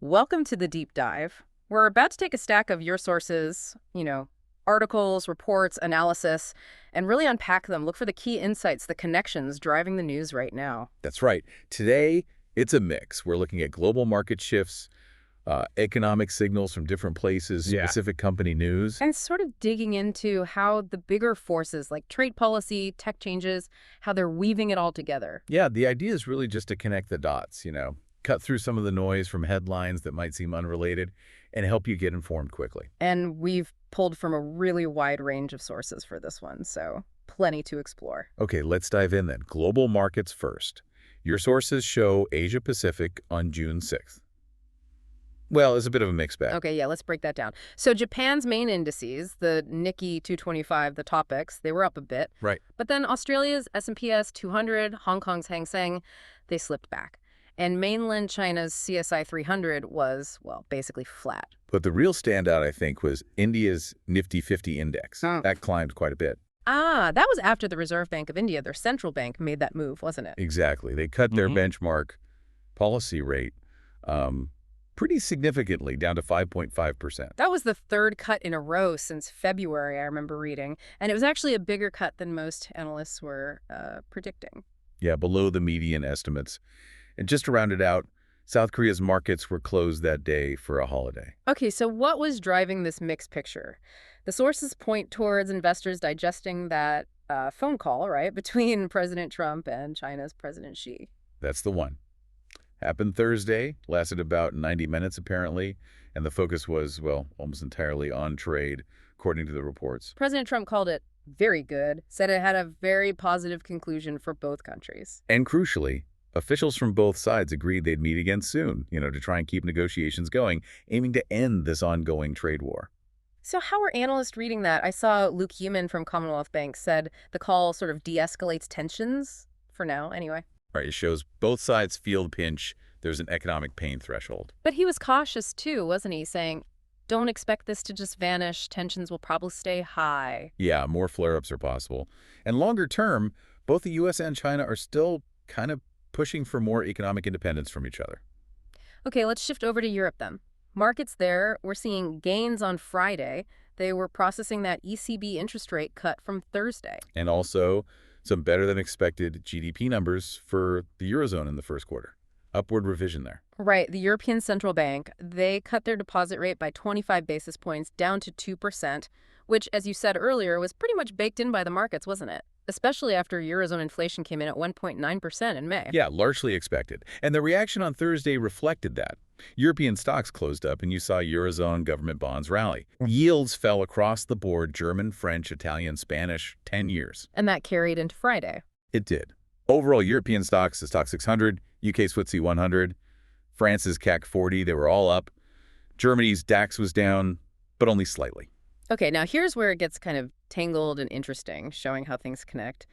Welcome to the deep dive. We're about to take a stack of your sources, articles, reports, analysis, and really unpack them. Look for the key insights, the connections driving the news right now. That's right. Today, it's a mix. We're looking at global market shifts, economic signals from different places, specific company news. And sort of digging into how the bigger forces like trade policy, tech changes, how they're weaving it all together. Yeah, the idea is really just to connect the dots, cut through some of the noise from headlines that might seem unrelated and help you get informed quickly. And we've pulled from a really wide range of sources for this one, so plenty to explore. Okay, let's dive in then. Global markets first. Your sources show Asia Pacific on June 6th. Well, it's a bit of a mixed bag. Okay, yeah, let's break that down. So Japan's main indices, the Nikkei 225, the topics, they were up a bit. Right. But then Australia's S&P/S 200, Hong Kong's Hang Seng, they slipped back. And mainland China's CSI 300 was, well, basically flat. But the real standout, I think, was India's Nifty 50 index. Oh. That climbed quite a bit. Ah, that was after the Reserve Bank of India, their central bank, made that move, wasn't it? Exactly. They cut their benchmark policy rate pretty significantly, down to 5.5%. That was the third cut in a row since February, I remember reading. And it was actually a bigger cut than most analysts were predicting. Yeah, below the median estimates. And just to round it out, South Korea's markets were closed that day for a holiday. Okay, so what was driving this mixed picture? The sources point towards investors digesting that phone call, right, between President Trump and China's President Xi. That's the one. Happened Thursday, lasted about 90 minutes apparently, and the focus was, well, almost entirely on trade, according to the reports. President Trump called it very good, said it had a very positive conclusion for both countries. And crucially, officials from both sides agreed they'd meet again soon, to try and keep negotiations going, aiming to end this ongoing trade war. So how are analysts reading that? I saw Luke Heman from Commonwealth Bank said the call sort of de-escalates tensions, for now anyway. Right, it shows both sides feel the pinch. There's an economic pain threshold. But he was cautious too, wasn't he, saying, don't expect this to just vanish. Tensions will probably stay high. Yeah, more flare-ups are possible. And longer term, both the U.S. and China are still kind of pushing for more economic independence from each other. Okay, let's shift over to Europe then. Markets there, we're seeing gains on Friday. They were processing that ECB interest rate cut from Thursday. And also some better than expected GDP numbers for the Eurozone in the first quarter. Upward revision there. Right. The European Central Bank, they cut their deposit rate by 25 basis points down to 2%, which, as you said earlier, was pretty much baked in by the markets, wasn't it? Especially after Eurozone inflation came in at 1.9% in May. Yeah, largely expected. And the reaction on Thursday reflected that. European stocks closed up and you saw Eurozone government bonds rally. Yields fell across the board, German, French, Italian, Spanish, 10 years. And that carried into Friday. It did. Overall, European stocks, the Stoxx 600, UK's FTSE 100, France's CAC 40, they were all up. Germany's DAX was down, but only slightly. Okay, now here's where it gets kind of tangled and interesting, showing how things connect.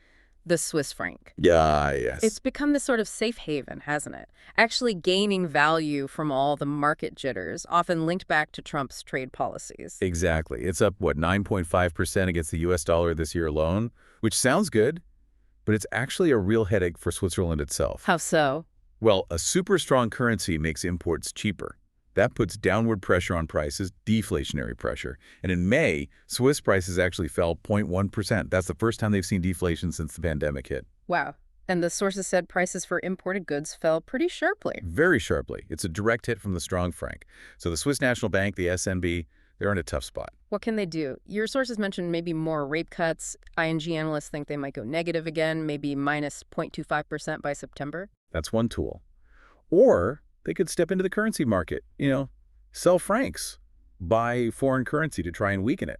The Swiss franc. Yeah, yes. It's become this sort of safe haven, hasn't it? Actually gaining value from all the market jitters, often linked back to Trump's trade policies. Exactly. It's up, 9.5% against the U.S. dollar this year alone, which sounds good, but it's actually a real headache for Switzerland itself. How so? Well, a super strong currency makes imports cheaper. That puts downward pressure on prices, deflationary pressure. And in May, Swiss prices actually fell 0.1%. That's the first time they've seen deflation since the pandemic hit. Wow. And the sources said prices for imported goods fell pretty sharply. Very sharply. It's a direct hit from the strong franc. So the Swiss National Bank, the SNB, they're in a tough spot. What can they do? Your sources mentioned maybe more rate cuts. ING analysts think they might go negative again, maybe minus 0.25% by September. That's one tool. Or they could step into the currency market, sell francs, buy foreign currency to try and weaken it.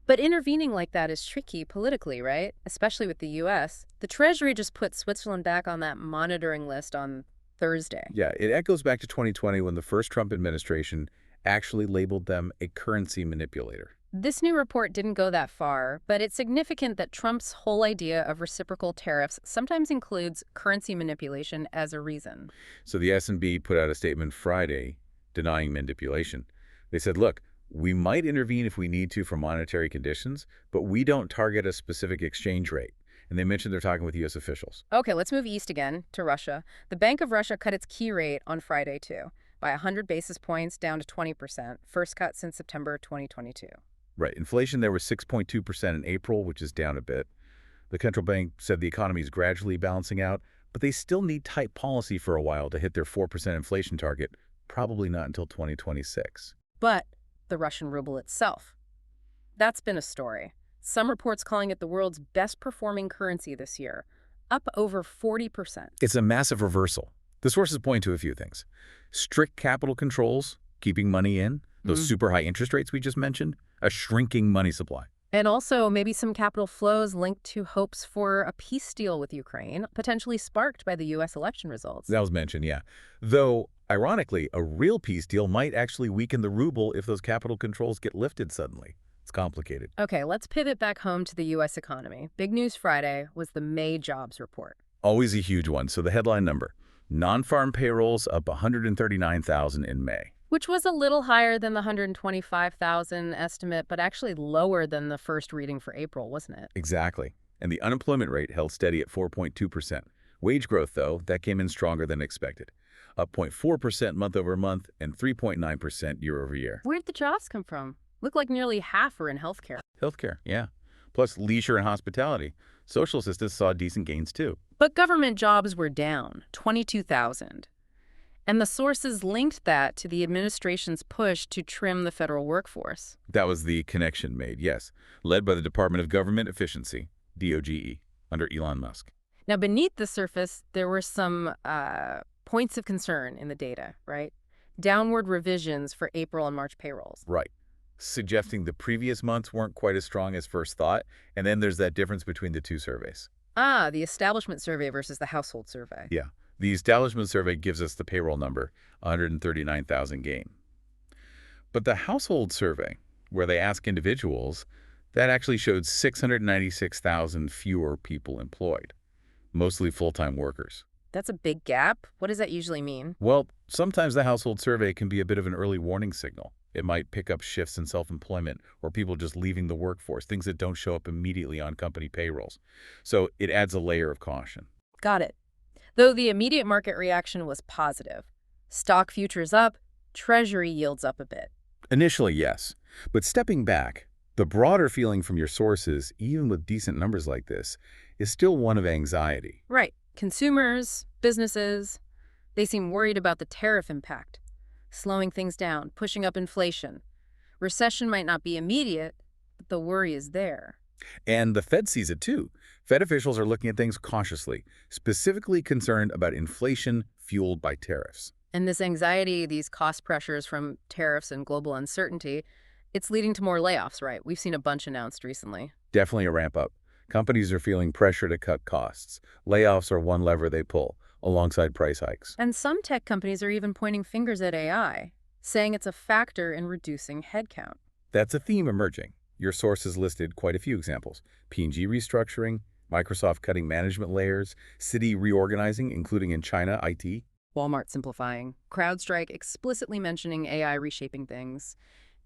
But intervening like that is tricky politically, right? Especially with the U.S. The Treasury just put Switzerland back on that monitoring list on Thursday. Yeah, it echoes back to 2020 when the first Trump administration actually labeled them a currency manipulator. This new report didn't go that far, but it's significant that Trump's whole idea of reciprocal tariffs sometimes includes currency manipulation as a reason. So the S&B put out a statement Friday denying manipulation. They said, look, we might intervene if we need to for monetary conditions, but we don't target a specific exchange rate. And they mentioned they're talking with U.S. officials. Okay, let's move east again to Russia. The Bank of Russia cut its key rate on Friday, too, by 100 basis points down to 20%, first cut since September 2022. Right. Inflation there was 6.2% in April, which is down a bit. The central bank said the economy is gradually balancing out, but they still need tight policy for a while to hit their 4% inflation target, probably not until 2026. But the Russian ruble itself, that's been a story. Some reports calling it the world's best performing currency this year, up over 40%. It's a massive reversal. The sources point to a few things. Strict capital controls, keeping money in, those super high interest rates we just mentioned, a shrinking money supply. And also maybe some capital flows linked to hopes for a peace deal with Ukraine, potentially sparked by the U.S. election results. That was mentioned, yeah. Though, ironically, a real peace deal might actually weaken the ruble if those capital controls get lifted suddenly. It's complicated. Okay, let's pivot back home to the U.S. economy. Big news Friday was the May jobs report. Always a huge one. So the headline number, non-farm payrolls up 139,000 in May. Which was a little higher than the 125,000 estimate, but actually lower than the first reading for April, wasn't it? Exactly. And the unemployment rate held steady at 4.2%. Wage growth, though, that came in stronger than expected, up 0.4% month over month and 3.9% year over year. Where'd the jobs come from? Looked like nearly half were in healthcare. Healthcare, yeah. Plus leisure and hospitality. Social assistance saw decent gains, too. But government jobs were down, 22,000. And the sources linked that to the administration's push to trim the federal workforce. That was the connection made, yes, led by the Department of Government Efficiency, DOGE, under Elon Musk. Now, beneath the surface, there were some points of concern in the data, right? Downward revisions for April and March payrolls. Right. Suggesting the previous months weren't quite as strong as first thought, and then there's that difference between the two surveys. The establishment survey versus the household survey. Yeah. The establishment survey gives us the payroll number, 139,000 gain. But the household survey, where they ask individuals, that actually showed 696,000 fewer people employed, mostly full-time workers. That's a big gap. What does that usually mean? Well, sometimes the household survey can be a bit of an early warning signal. It might pick up shifts in self-employment or people just leaving the workforce, things that don't show up immediately on company payrolls. So it adds a layer of caution. Got it. Though the immediate market reaction was positive. Stock futures up, Treasury yields up a bit. Initially, yes. But stepping back, the broader feeling from your sources, even with decent numbers like this, is still one of anxiety. Right. Consumers, businesses, they seem worried about the tariff impact, slowing things down, pushing up inflation. Recession might not be immediate, but the worry is there. And the Fed sees it too. Fed officials are looking at things cautiously, specifically concerned about inflation fueled by tariffs. And this anxiety, these cost pressures from tariffs and global uncertainty, it's leading to more layoffs, right? We've seen a bunch announced recently. Definitely a ramp up. Companies are feeling pressure to cut costs. Layoffs are one lever they pull, alongside price hikes. And some tech companies are even pointing fingers at AI, saying it's a factor in reducing headcount. That's a theme emerging. Your sources listed quite a few examples. P&G restructuring, Microsoft cutting management layers, Citi reorganizing, including in China, IT. Walmart simplifying, CrowdStrike explicitly mentioning AI reshaping things,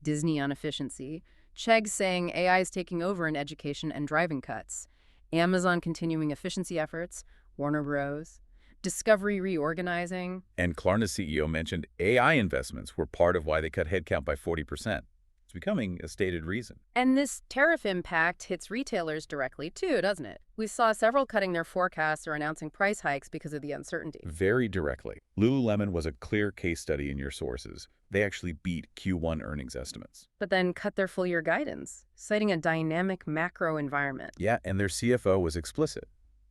Disney on efficiency, Chegg saying AI is taking over in education and driving cuts, Amazon continuing efficiency efforts, Warner Bros., Discovery reorganizing. And Klarna's CEO mentioned AI investments were part of why they cut headcount by 40%. It's becoming a stated reason. And this tariff impact hits retailers directly too, doesn't it? We saw several cutting their forecasts or announcing price hikes because of the uncertainty. Very directly. Lululemon was a clear case study in your sources. They actually beat Q1 earnings estimates. But then cut their full-year guidance, citing a dynamic macro environment. Yeah, and their CFO was explicit.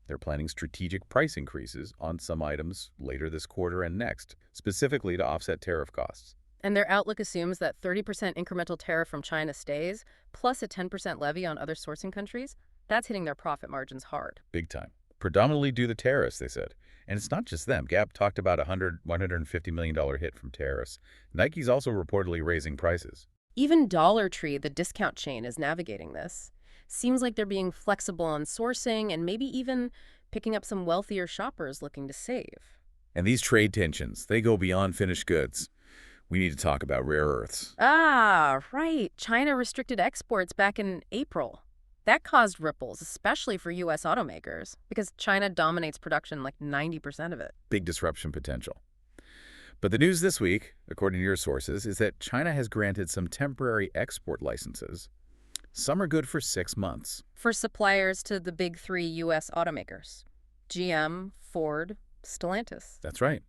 They're planning strategic price increases on some items later this quarter and next, specifically to offset tariff costs. And their outlook assumes that 30% incremental tariff from China stays, plus a 10% levy on other sourcing countries. That's hitting their profit margins hard. Big time. Predominantly due to tariffs, they said. And it's not just them. Gap talked about a $150 million hit from tariffs. Nike's also reportedly raising prices. Even Dollar Tree, the discount chain, is navigating this. Seems like they're being flexible on sourcing and maybe even picking up some wealthier shoppers looking to save. And these trade tensions, they go beyond finished goods. We need to talk about rare earths. Ah, right. China restricted exports back in April. That caused ripples, especially for U.S. automakers, because China dominates production like 90% of it. Big disruption potential. But the news this week, according to your sources, is that China has granted some temporary export licenses. Some are good for 6 months. For suppliers to the big three U.S. automakers: GM, Ford, Stellantis. That's right.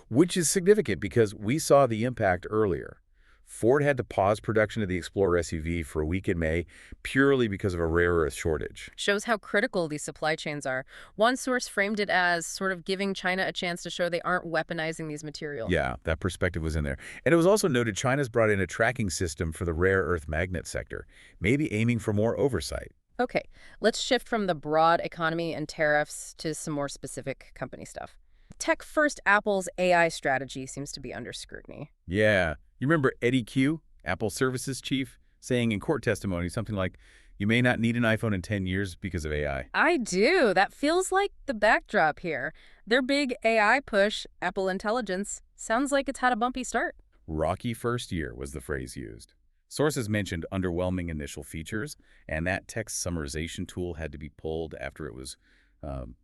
Which is significant because we saw the impact earlier. Ford had to pause production of the Explorer SUV for a week in May purely because of a rare earth shortage. Shows how critical these supply chains are. One source framed it as sort of giving China a chance to show they aren't weaponizing these materials. Yeah, that perspective was in there. And it was also noted China's brought in a tracking system for the rare earth magnet sector, maybe aiming for more oversight. Okay, let's shift from the broad economy and tariffs to some more specific company stuff. Tech first Apple's AI strategy seems to be under scrutiny. Yeah. You remember Eddie Q, Apple Services Chief, saying in court testimony something like, "You may not need an iPhone in 10 years because of AI." I do. That feels like the backdrop here. Their big AI push, Apple Intelligence, sounds like it's had a bumpy start. Rocky first year was the phrase used. Sources mentioned underwhelming initial features, and that text summarization tool had to be pulled after it was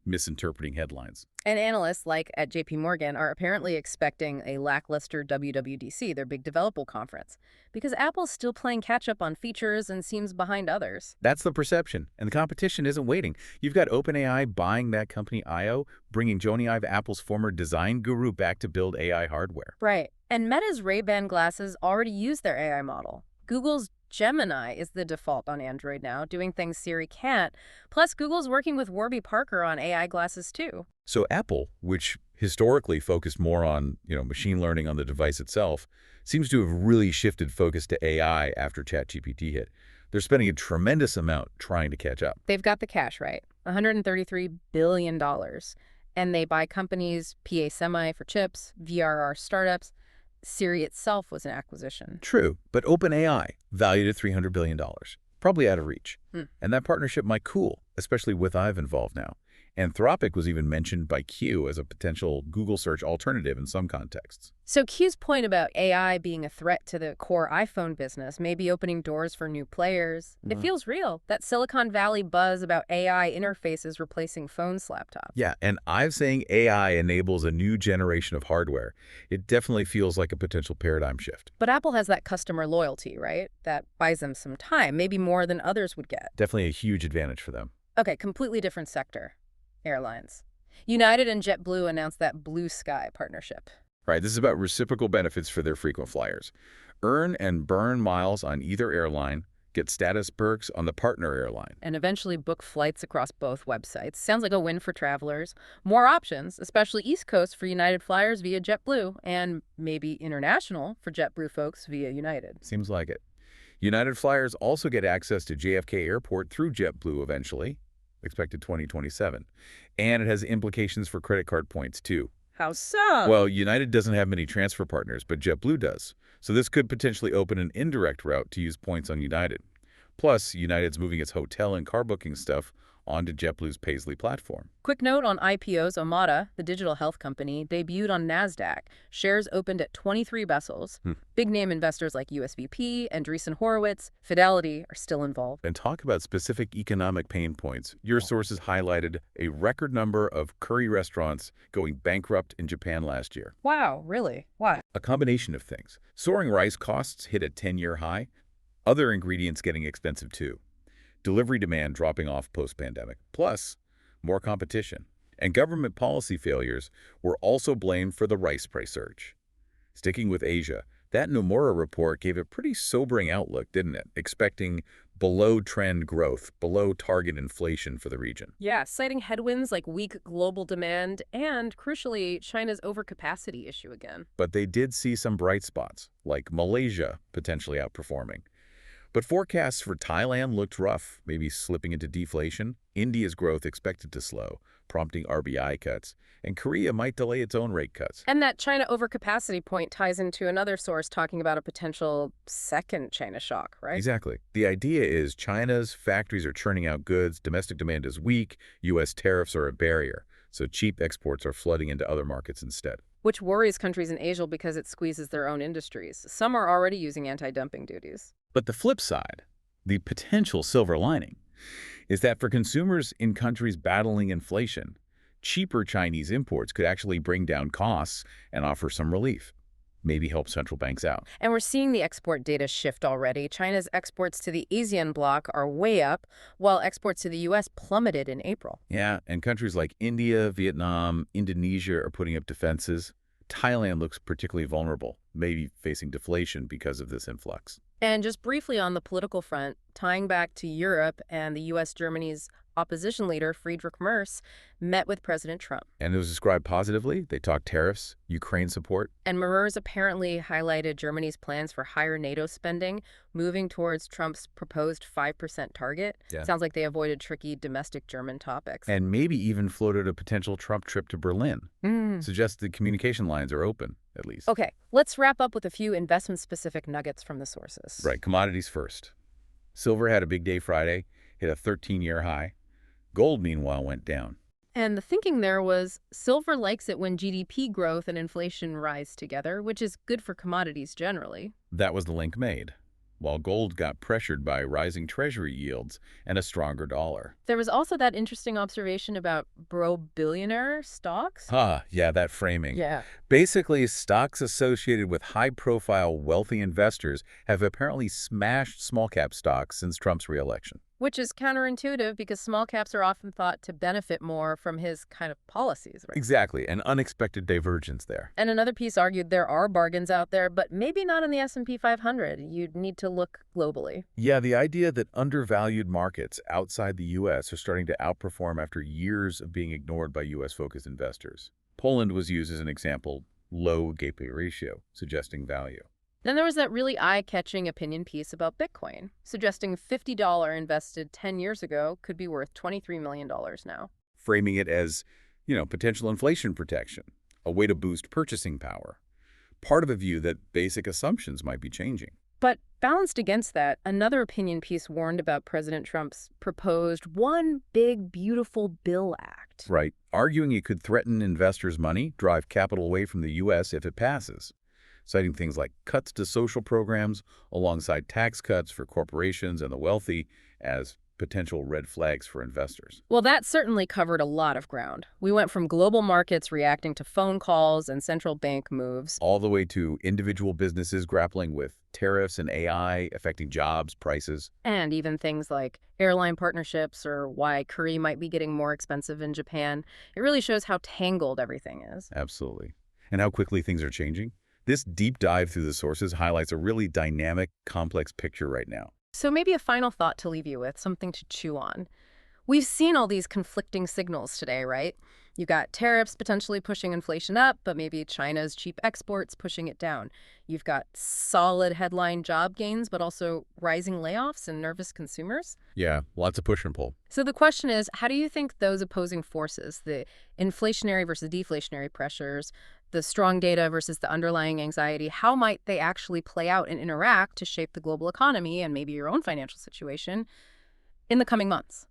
misinterpreting headlines. And analysts like at JP Morgan are apparently expecting a lackluster WWDC, their big developer conference, because Apple's still playing catch up on features and seems behind others. That's the perception, and the competition isn't waiting. You've got OpenAI buying that company I/O, bringing Jony Ive, Apple's former design guru, back to build AI hardware. Right. And Meta's Ray-Ban glasses already use their AI model. Google's Gemini is the default on Android now, doing things Siri can't. Plus, Google's working with Warby Parker on AI glasses too. So Apple, which historically focused more on, machine learning on the device itself, seems to have really shifted focus to AI after ChatGPT hit. They're spending a tremendous amount trying to catch up. They've got the cash right, $133 billion. And they buy companies, PA Semi for chips, VRR startups. Siri itself was an acquisition. True, but OpenAI, valued at $300 billion, probably out of reach. And that partnership might cool, especially with Ive involved now. Anthropic was even mentioned by Q as a potential Google search alternative in some contexts. So Q's point about AI being a threat to the core iPhone business may be opening doors for new players. It feels real, that Silicon Valley buzz about AI interfaces replacing phones, laptops. Yeah, and I'm saying AI enables a new generation of hardware. It definitely feels like a potential paradigm shift. But Apple has that customer loyalty, right? That buys them some time, maybe more than others would get. Definitely a huge advantage for them. Okay, completely different sector. Airlines. United and JetBlue announced that Blue Sky partnership. Right, this is about reciprocal benefits for their frequent flyers. Earn and burn miles on either airline, get status perks on the partner airline. And eventually book flights across both websites. Sounds like a win for travelers. More options, especially East Coast for United flyers via JetBlue, and maybe international for JetBlue folks via United. Seems like it. United flyers also get access to JFK Airport through JetBlue eventually, expected 2027. And it has implications for credit card points, too. How so? Well, United doesn't have many transfer partners, but JetBlue does. So this could potentially open an indirect route to use points on United. Plus, United's moving its hotel and car booking stuff onto JetBlue's Paisley platform. Quick note on IPOs. Omada, the digital health company, debuted on NASDAQ. Shares opened at 23 vessels. Big-name investors like USVP, Andreessen Horowitz, Fidelity are still involved. And talk about specific economic pain points. Your sources highlighted a record number of curry restaurants going bankrupt in Japan last year. Wow, really? Why? A combination of things. Soaring rice costs hit a 10-year high. Other ingredients getting expensive too. Delivery demand dropping off post-pandemic, plus more competition. And government policy failures were also blamed for the rice price surge. Sticking with Asia, that Nomura report gave a pretty sobering outlook, didn't it? Expecting below-trend growth, below-target inflation for the region. Yeah, citing headwinds like weak global demand and, crucially, China's overcapacity issue again. But they did see some bright spots, like Malaysia potentially outperforming. But forecasts for Thailand looked rough, maybe slipping into deflation. India's growth expected to slow, prompting RBI cuts. And Korea might delay its own rate cuts. And that China overcapacity point ties into another source talking about a potential second China shock, right? Exactly. The idea is China's factories are churning out goods, domestic demand is weak, U.S. tariffs are a barrier, so cheap exports are flooding into other markets instead. Which worries countries in Asia because it squeezes their own industries. Some are already using anti-dumping duties. But the flip side, the potential silver lining, is that for consumers in countries battling inflation, cheaper Chinese imports could actually bring down costs and offer some relief. maybe help central banks out. And we're seeing the export data shift already. China's exports to the ASEAN bloc are way up, while exports to the U.S. plummeted in April. Yeah, and countries like India, Vietnam, Indonesia are putting up defenses. Thailand looks particularly vulnerable, maybe facing deflation because of this influx. And just briefly on the political front, tying back to Europe and the U.S. Germany's opposition leader, Friedrich Merz, met with President Trump. And it was described positively. They talked tariffs, Ukraine support. And Merz apparently highlighted Germany's plans for higher NATO spending, moving towards Trump's proposed 5% target. Yeah. Sounds like they avoided tricky domestic German topics. And maybe even floated a potential Trump trip to Berlin. Suggests the communication lines are open, at least. Okay, let's wrap up with a few investment-specific nuggets from the sources. Right, commodities first. Silver had a big day Friday, hit a 13-year high. Gold, meanwhile, went down. And the thinking there was silver likes it when GDP growth and inflation rise together, which is good for commodities generally. That was the link made, while gold got pressured by rising Treasury yields and a stronger dollar. There was also that interesting observation about bro-billionaire stocks. Yeah, that framing. Yeah. Basically, stocks associated with high-profile wealthy investors have apparently smashed small-cap stocks since Trump's reelection. Which is counterintuitive because small caps are often thought to benefit more from his kind of policies, right? Exactly, an unexpected divergence there. And another piece argued there are bargains out there, but maybe not in the S&P 500. You'd need to look globally. Yeah, the idea that undervalued markets outside the U.S. are starting to outperform after years of being ignored by U.S.-focused investors. Poland was used as an example, low gateway ratio, suggesting value. Then there was that really eye-catching opinion piece about Bitcoin, suggesting $50 invested 10 years ago could be worth $23 million now. Framing it as, potential inflation protection, a way to boost purchasing power. Part of a view that basic assumptions might be changing. But balanced against that, another opinion piece warned about President Trump's proposed One Big Beautiful Bill Act. Right, arguing it could threaten investors' money, drive capital away from the U.S. if it passes, citing things like cuts to social programs alongside tax cuts for corporations and the wealthy as potential red flags for investors. Well, that certainly covered a lot of ground. We went from global markets reacting to phone calls and central bank moves, all the way to individual businesses grappling with tariffs and AI affecting jobs, prices. And even things like airline partnerships or why curry might be getting more expensive in Japan. It really shows how tangled everything is. Absolutely. And how quickly things are changing. This deep dive through the sources highlights a really dynamic, complex picture right now. So maybe a final thought to leave you with, something to chew on. We've seen all these conflicting signals today, right? You've got tariffs potentially pushing inflation up, but maybe China's cheap exports pushing it down. You've got solid headline job gains, but also rising layoffs and nervous consumers. Yeah, lots of push and pull. So the question is, how do you think those opposing forces, the inflationary versus deflationary pressures, the strong data versus the underlying anxiety, how might they actually play out and interact to shape the global economy and maybe your own financial situation in the coming months?